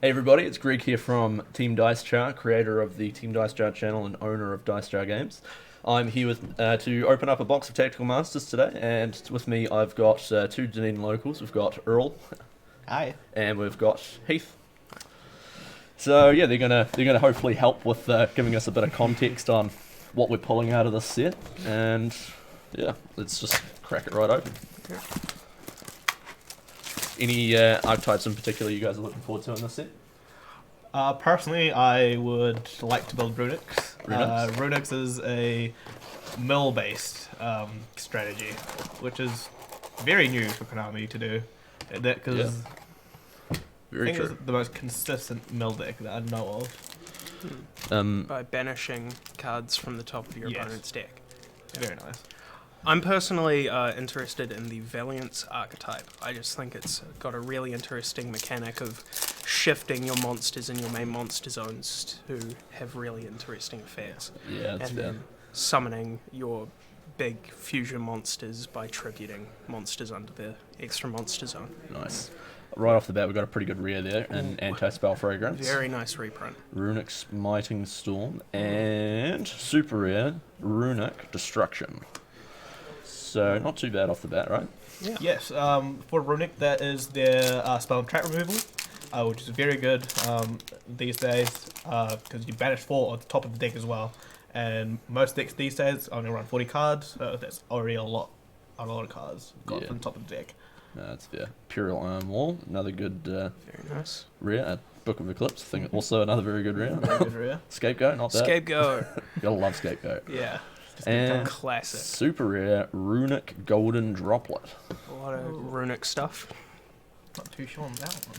Hey everybody, it's Greg here from Team Dice Jar, creator of the Team Dice Jar channel and owner of Dice Jar Games. I'm here with to open up a box of Tactical Masters today, and with me I've got two Dunedin locals. We've got Earl. Hi. And we've got Heath. So yeah, they're gonna hopefully help with giving us a bit of context on what we're pulling out of this set, and yeah, let's just crack it right open. Any archetypes in particular you guys are looking forward to in this set? Personally, I would like to build Runics. Runics? Runics is a mill-based strategy, which is very new for Konami to do. Because Very true. it's the most consistent mill deck that I know of. By banishing cards from the top of your opponent's deck. It's very nice. I'm personally interested in the Valence archetype. I just think it's got a really interesting mechanic of shifting your monsters in your main monster zones to have really interesting effects. Yeah, that's and fair. then summoning your big fusion monsters by tributing monsters under the extra monster zone. Nice. Right off the bat, we've got a pretty good rare there, an anti-spell fragrance. Very nice reprint. Runic's Mighting Storm, and super rare, Runic Destruction. So, not too bad off the bat, right? Yeah. Yes, for Runic, that is their spell and trap removal, which is very good these days, because you banish 4 on the top of the deck as well. And most decks these days only run 40 cards, so that's already a lot of cards got from the top of the deck. No, that's fair. Imperial Arm Wall, another good Very nice. rare. Book of Eclipse, I think also another very good rare. Very good rare. Scapegoat, not bad. Scapegoat. Gotta love Scapegoat. Yeah. And Classic. super rare, Runic Golden Droplet. A lot of runic stuff. Not too sure on that one.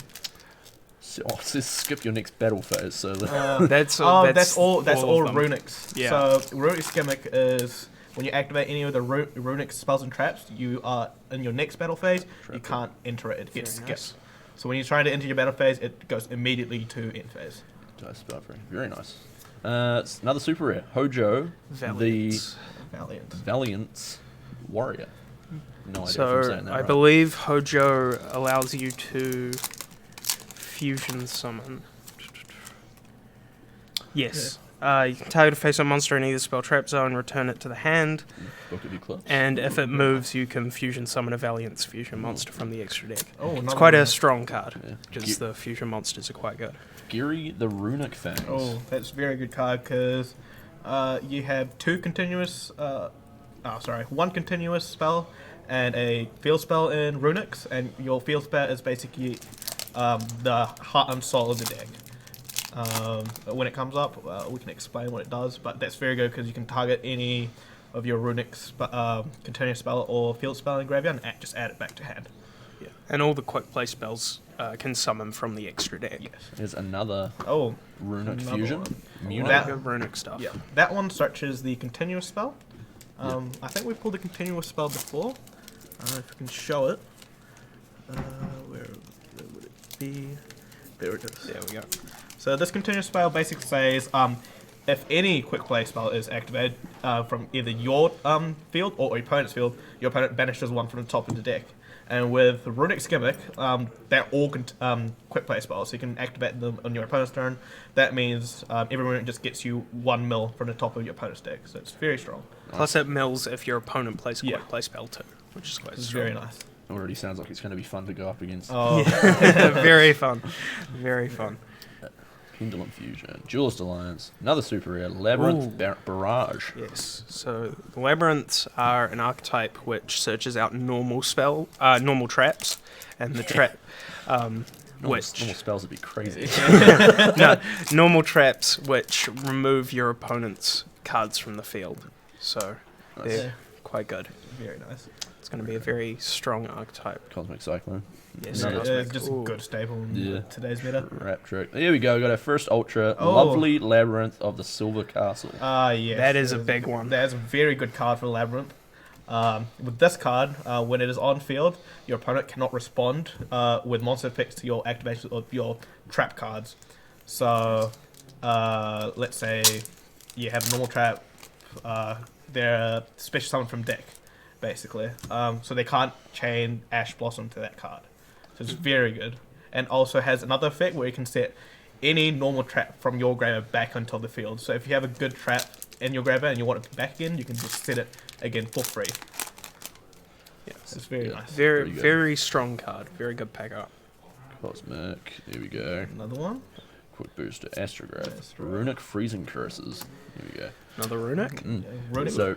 So, it says skip your next battle phase, so That's all of them. Runics. Yeah. So Runic's gimmick is when you activate any of the Runic spells and traps, you are in your next battle phase. You can't enter it; it gets Very skipped. nice. So when you're trying to enter your battle phase, it goes immediately to end phase. Dice spell free. Very nice. It's another super rare, Hojo, Vaylantz. Valiant. the Valyant's Warrior. No idea if I'm So saying that I right. believe Hojo allows you to fusion summon. Yes. You can target a face-up monster in either spell trap zone, return it to the hand, Book of Eclipse. and if it moves, you can fusion summon a Valyant's fusion monster from the extra deck. Oh, It's quite a strong card, Yeah. because the fusion monsters are quite good. Geary the Runic Fangs. Oh, that's a very good card because you have one continuous spell and a field spell in Runics, and your field spell is basically the heart and soul of the deck. When it comes up, we can explain what it does, but that's very good because you can target any of your Runic continuous spell or field spell in graveyard and just add it back to hand. Yeah. And all the quick play spells can summon from the extra deck. Yes. There's another Oh, Runic another Fusion. one. Munich. That- Good runic stuff. yeah. That one searches the continuous spell. I think we pulled the continuous spell before. I don't know if we can show it. Where would it be? There it is. There we go. So this continuous spell basically says if any quick play spell is activated from either your field or your opponent's field, your opponent banishes one from the top of the deck. And with Runic's gimmick, they're all quick play spells, so you can activate them on your opponent's turn. That means every Runic just gets you 1 mil from the top of your opponent's deck, so it's very strong. Plus it mills if your opponent plays a Yeah. quick play spell too, which is quite It's strong. very nice. Already sounds like it's going to be fun to go up against. Oh, Very fun. Very fun. Pendulum Fusion. Duelist Alliance. Another super rare, Labyrinth Barrage. Yes. So the Labyrinths are an archetype which searches out normal traps, and the trap, Normal which spells would be crazy. normal traps which remove your opponent's cards from the field. So Nice. they're quite good. very nice. It's going to be a very strong archetype. Cosmic Cyclone. Yes. Another- Cosmic. It's just a Ooh. good staple in Yeah. today's meta. Rap trick. Here we go. We got our first Ultra. Oh. Lovely Labyrinth of the Silver Castle. Yes. That is a big one. That is a very good card for Labyrinth. With this card, when it is on field, your opponent cannot respond with monster effects to your activation of your trap cards. So, let's say you have a normal trap, they're special summon from deck, basically. So they can't chain Ash Blossom to that card. So it's very good. and also has another effect where you can set any normal trap from your grabber back onto the field. So if you have a good trap in your grabber and you want it back again, you can just set it again for free. Yeah, it's very nice. Very strong card. Very good pack up. Cosmic. Here we go. Another one. Quick booster. Astrograph. Runic Freezing Curses. Here we go. Another Runic. Runic. So,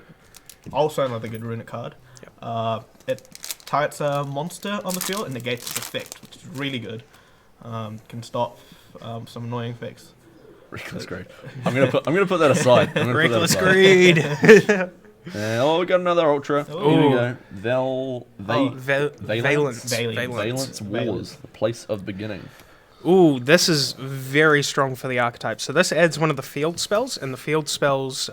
also another good Runic card. Yep. It targets a monster on the field and negates its effect, which is really good. Can stop some annoying effects. Reckless Greed. I'm gonna put that aside. Reckless Greed. We got another Ultra. Ooh. Here we go. Valence Vaylantz. Wars. The place of beginning. Ooh, this is very strong for the archetype. So this adds one of the field spells, and the field spells,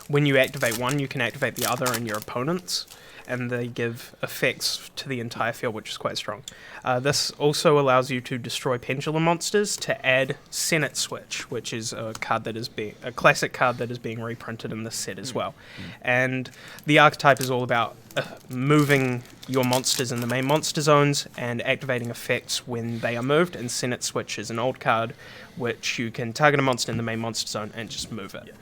when you activate one, you can activate the other in your opponent's, and they give effects to the entire field, which is quite strong. This also allows you to destroy pendulum monsters to add Senate Switch, which is a card that is a classic card that is being reprinted in this set as well. And the archetype is all about moving your monsters in the main monster zones and activating effects when they are moved, and Senate Switch is an old card which you can target a monster in the main monster zone and just move it.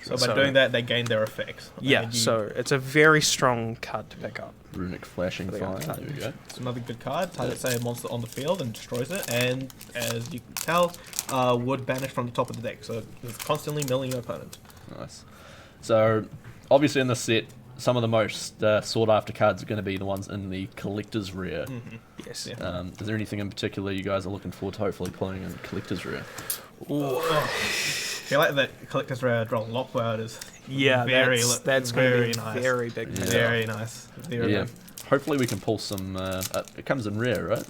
So by doing that, they gain their effects. Yeah, so it's a very strong card to pick up. Runic Flashing Fire. There we go. It's another good card. Targets a monster on the field and destroys it, and as you can tell, would banish from the top of the deck, so it's constantly milling your opponent. Nice. So, obviously in this set, some of the most sought after cards are going to be the ones in the collector's rare. Yes. Is there anything in particular you guys are looking forward to hopefully pulling in collector's rare? I feel like that collector's rare Droll Lock Bird is that's going to be nice. very big. Yeah. Very nice. Very Yeah. good. Hopefully we can pull some. It comes in rare, right?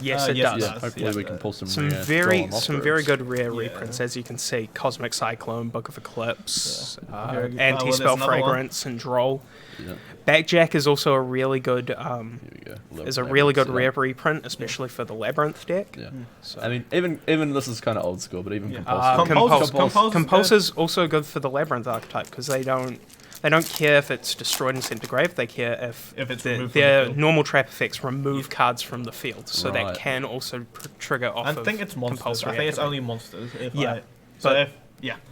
Yes, it yes, does. it Yeah. does. Hopefully we can pull some rare. Some very Lockbirds. good rare Yeah. reprints, as you can see. Cosmic Cyclone, Book of Eclipse, Very good. Anti-Spell Well, there's another one. Fragrance, and Droll. Yeah. Backjack is also a really good Here we go. is a really good Labyrinth, rare reprint, especially for the Labyrinth deck. Yeah. So. I mean, even this is kind of old school, but even Compulse. Compulse is also good for the Labyrinth archetype because they don't care if it's destroyed and sent to grave. They care if it's removed from their the field. normal trap effects remove cards from the field, so Right. that can also trigger off. I think it's monsters. compulsory I think it's activate. only monsters. But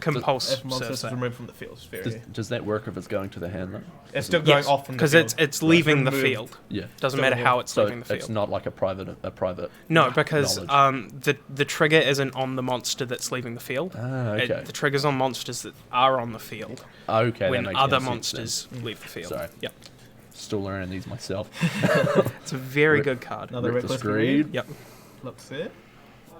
Compulse. Compulse If monsters serves is that. removed from the field, it's very. Does that work if it's going to the hand though? It's still going Yes, off from the because field. it's leaving the removed. field. Yeah. Doesn't Still matter how removed. it's So leaving the it's field. not like a private. No, because knowledge. the trigger isn't on the monster that's leaving the field. Ah, okay. The trigger's on monsters that are on the field Okay. when that makes other more sense monsters leave the field. Sorry. Yep. then. Still learning these myself. It's a very Rick- good card. Another Reckless Reckless Greed. Greed. Yep. Looks it.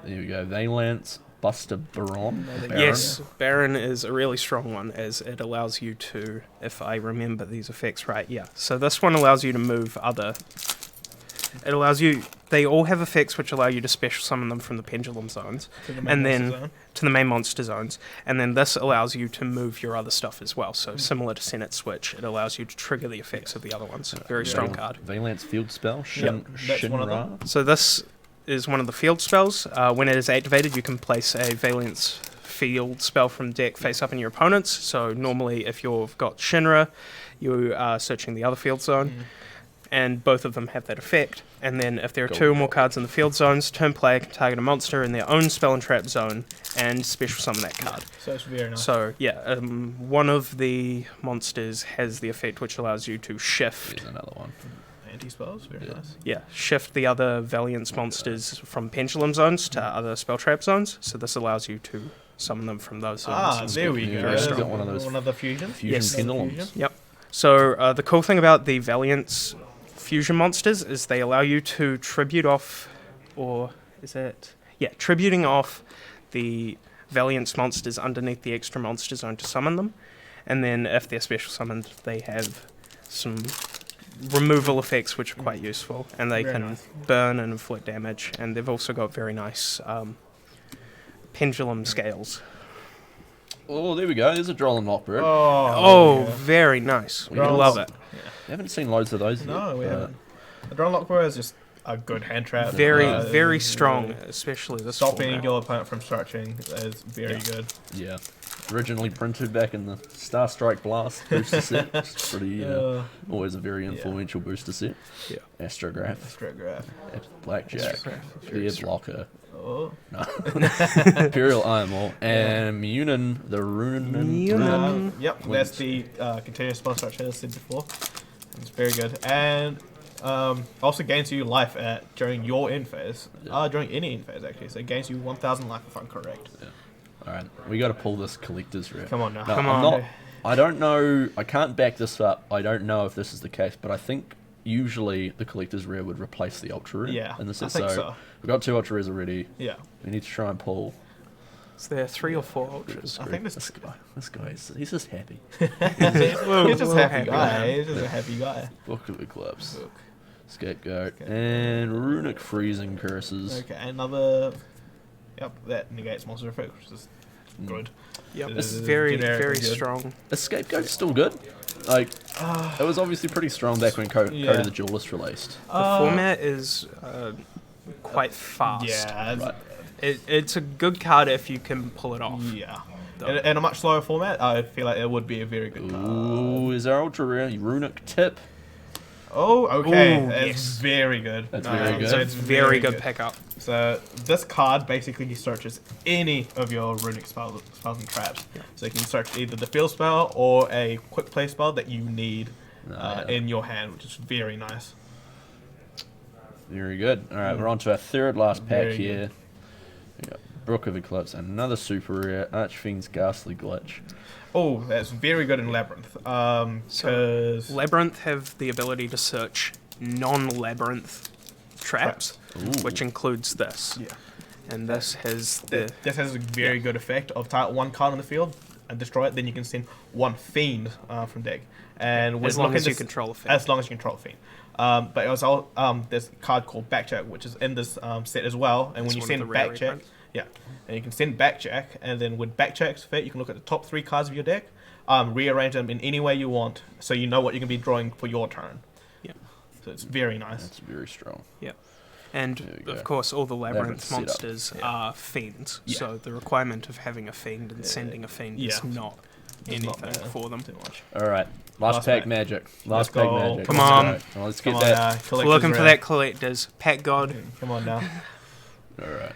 There we go. Vaylantz, Buster Baron. Yes, Baron is a really strong one as it allows you to, if I remember these effects right, yeah. So this one allows you to move other... It allows you... They all have effects which allow you to special summon them from the pendulum zones To the main and monster then zone. to the main monster zones. And then this allows you to move your other stuff as well. So similar to Senate Switch, it allows you to trigger the effects of the other ones. Very strong card. Vaylantz Field Spell. Yep, that's one of Shinra. them. So this is one of the field spells. When it is activated, you can place a Vaylantz field spell from deck face up in your opponent's. So normally if you've got Shinra, you are searching the other field zone, and both of them have that effect. And then if there are two or more cards in the field zones, turn player can target a monster in their own spell and trap zone and special summon that card. So it's very nice. So yeah, one of the monsters has the effect which allows you to shift. Here's another one. Anti-spells, very nice. Yeah, shift the other Valyance monsters from pendulum zones to other spell trap zones. So this allows you to summon them from those zones. There we Yeah, go. it's strong. got one of those Another fusion. Fusion Yes. pendulums. Yep. So the cool thing about the Valyance fusion monsters is they allow you to tribute off, or is it? Yeah, tributing off the Valyance monsters underneath the extra monster zone to summon them. And then if they're special summoned, they have some removal effects which are quite useful. And they Very can nice. burn and inflict damage. And they've also got very nice pendulum scales. Oh, there we go. There's a Droll Lock Bird. Oh, very nice. We Drolls. love it. You haven't seen loads of those No, yet. we haven't. The Droll Lock Bird is just a good hand trap. Very strong, especially this Stopping format. your opponent from structuring is very Yeah. good. Yeah. originally printed back in the Star Strike Blast booster set. It's pretty, always a very influential booster set. Yeah. Astrograph, Astrograph. Blackjack, Very Clear Blocker, Oh. no. Imperial Ironmaw, and Munin, the Runic. Yep, that's the continuous spell structure as I said before. It's very good. And also gains you life during your end phase. During any end phase, actually. So it gains you 1,000 life if I'm correct. Yeah. Alright, we gotta pull this collector's rare. Come on now. No, Come I'm on. not, I don't know, I can't back this up. I don't know if this is the case, but I think usually the collector's rare would replace the ultra rare. Yeah, in the set. I think so. We've got 2 ultra rares already. Yeah. We need to try and pull. Is there 3 or 4 ultras? I think This guy, he's just happy. He's just a happy guy. man. He's just a happy guy. Book of Eclipse, Look. Scapegoat, and Runic Freezing Curses. Okay, another. Yep, that negates monster effect, which is good. Yep. It It's is very, generically very good. strong. Is Scapegoat still good? Like, it was obviously pretty strong back when Code Yeah. of the Duelist released. The format is quite fast. Yeah, Right. It's a good card if you can pull it off. yeah. In a much slower format, I feel like it would be a very good card. Ooh, is our ultra rare Runic Tip? Oh, okay. Ooh, That's yes. very good. That's very good. It's a It's very good pickup. So this card basically searches any of your runic spells and traps. So you can search either the field spell or a quick play spell that you need in your hand, which is very nice. Very good. Alright, we're on to our third last pack Very here. We got Brook of Eclipse, another super rare, Archfiend's Ghastly Glitch. Oh, that's very good in Labyrinth. Because Labrynth have the ability to search non-labyrinth traps, Ooh. which includes this. yeah, And this has the this has a very good effect of target one card on the field and destroy it. Then you can send one fiend from deck, and as long as you control a fiend. As long as you control a fiend. But also, there's a card called Backjack, which is in this set as well. And It's when you one of send the rare Backjack, reprints. yeah, and you can send Backjack, and then with Backjack's fit, you can look at the top 3 cards of your deck, rearrange them in any way you want, so you know what you're gonna be drawing for your turn. Yeah. So it's very nice. That's very strong. Yeah. There And we go. of course, all the Labyrinth labyrinth setup. monsters are fiends. Yeah. So the requirement of having a fiend and sending a fiend is Yeah. not Does not anything matter for them. too much. Alright, last Last pack pack. magic. Let's Last pack go. magic. Come Let's on. go. Well, let's get Come that. on, collector's Looking for rare. that collectors. Pack God, Come on now, Alright.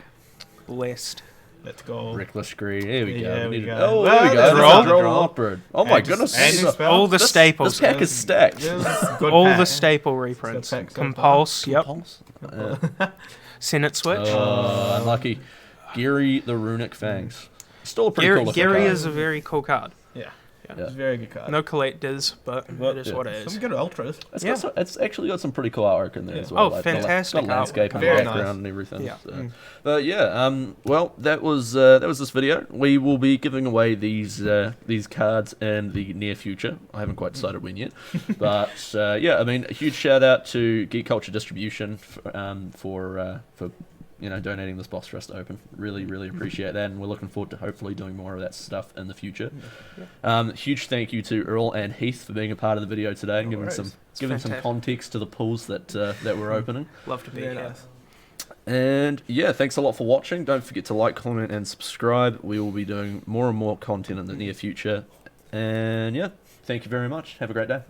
blessed. let's go. Reckless Greed. Here we go. Yeah, We we need- go. Oh, Well, there we go. there's There's Droll. a Droll Lock Bird. Oh my And goodness. and this, new is- spell. All the this staples. pack is stacked. This is a good All pack. the staple reprints. pack so Compulse, yep. Pulse? Senate Switch. Unlucky. Gary the Runic Fangs. Still a pretty Gary, cool looking Gary card. is a very cool card. Yeah, Yeah. it's a very good card. No collectors, but it is yeah. what it is. Some good ultras. It's actually got some pretty cool artwork in there Yeah. as well. Oh, like fantastic The landscape artwork. and the Very background nice. and everything. Yeah. So. But yeah, well, that was this video. We will be giving away these cards in the near future. I haven't quite decided when yet, but yeah, I mean, a huge shout out to Geek Culture Distribution for donating this box for us to open. Really, really appreciate that, and we're looking forward to hopefully doing more of that stuff in the future. Huge thank you to Earl and Heath for being a part of the video today and No giving worries. some fantastic. context to the pools that we're opening. Love to be Very here. nice. And yeah, thanks a lot for watching. Don't forget to like, comment, and subscribe. We will be doing more and more content in the near future. And yeah, thank you very much. Have a great day.